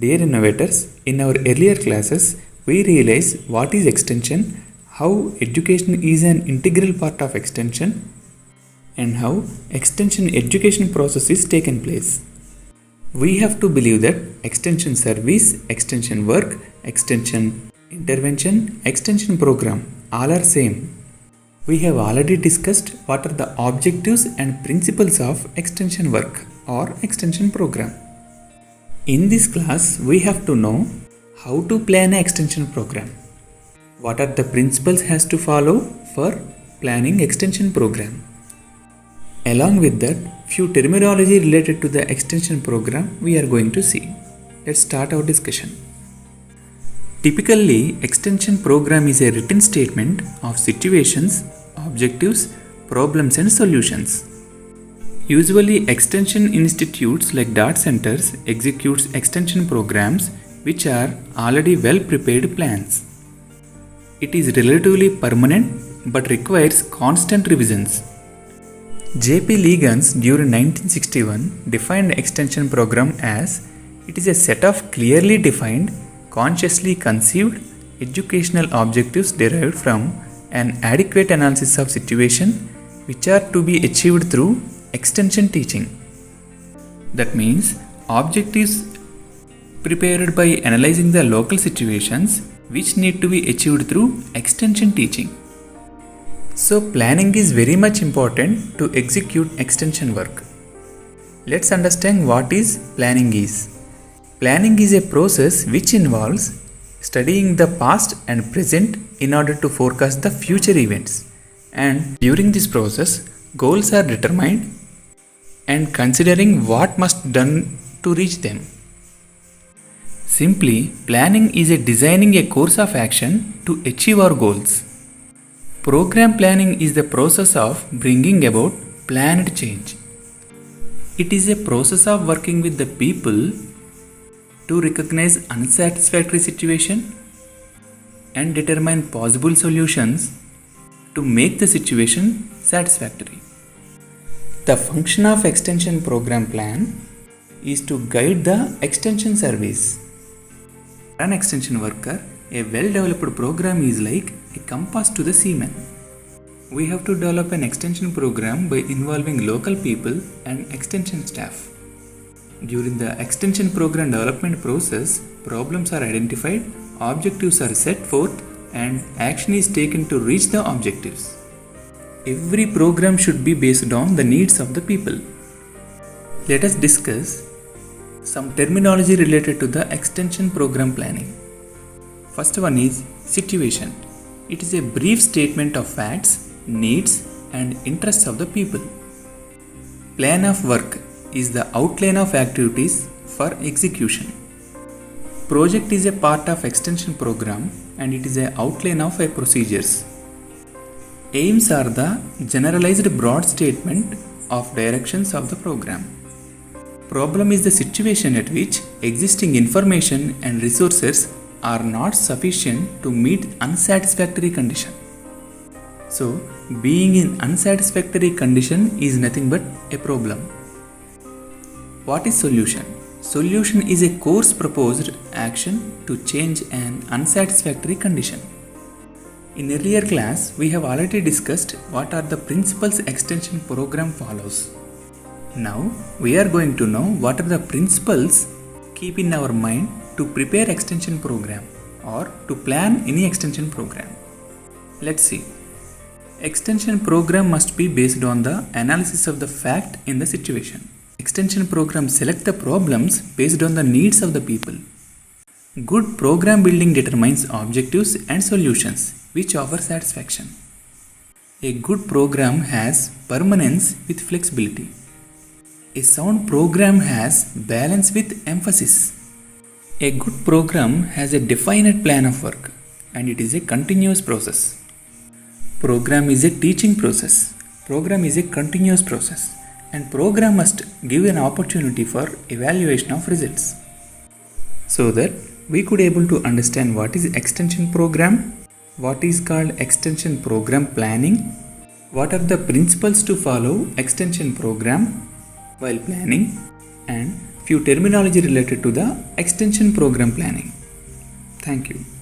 Dear innovators, in our earlier classes, we realized what is extension, how education is an integral part of extension, and how extension education process is taken place. We have to believe that extension service, extension work, extension intervention, extension program all are same. We have already discussed what are the objectives and principles of extension work or extension program. In this class, we have to know how to plan an extension program. What are the principles has to follow for planning extension program. Along with that, few terminology related to the extension program we are going to see. Let's start our discussion. Typically, extension program is a written statement of situations, objectives, problems and solutions. Usually, extension institutes like data centers executes extension programs which are already well prepared plans. It is relatively permanent but requires constant revisions. J.P. Liggins during 1961 defined extension program as it is a set of clearly defined, consciously conceived educational objectives derived from an adequate analysis of situation which are to be achieved through extension teaching. That means objectives prepared by analyzing the local situations which need to be achieved through extension teaching. So planning is very much important to execute extension work. Let's understand what is planning is. Planning is a process which involves studying the past and present in order to forecast the future events. And during this process, goals are determined and considering what must be done to reach them. Simply, planning is designing a course of action to achieve our goals. Program planning is the process of bringing about planned change. It is a process of working with the people to recognize unsatisfactory situation and determine possible solutions to make the situation satisfactory. The function of extension program plan is to guide the extension service. For an extension worker, a well-developed program is like a compass to the seaman. We have to develop an extension program by involving local people and extension staff. During the extension program development process, problems are identified, objectives are set forth, and action is taken to reach the objectives. Every program should be based on the needs of the people. Let us discuss some terminology related to the extension program planning. First one is situation. It is a brief statement of facts, needs, and interests of the people. Plan of work is the outline of activities for execution. Project is a part of extension program and it is an outline of a procedures. Aims are the generalized broad statement of directions of the program. Problem is the situation at which existing information and resources are not sufficient to meet unsatisfactory condition. So, being in unsatisfactory condition is nothing but a problem. What is solution? Solution is a course proposed action to change an unsatisfactory condition. In earlier class, we have already discussed what are the principles extension program follows. Now, we are going to know what are the principles keep in our mind to prepare extension program or to plan any extension program. Let's see. Extension program must be based on the analysis of the fact in the situation. Extension program select the problems based on the needs of the people. Good program building determines objectives and solutions which offer satisfaction. A good program has permanence with flexibility. A sound program has balance with emphasis. A good program has a definite plan of work and it is a continuous process. Program is a teaching process. Program is a continuous process and program must give an opportunity for evaluation of results. So that we could able to understand what is extension program, what is called extension program planning, what are the principles to follow extension program while planning, and few terminology related to the extension program planning. Thank you.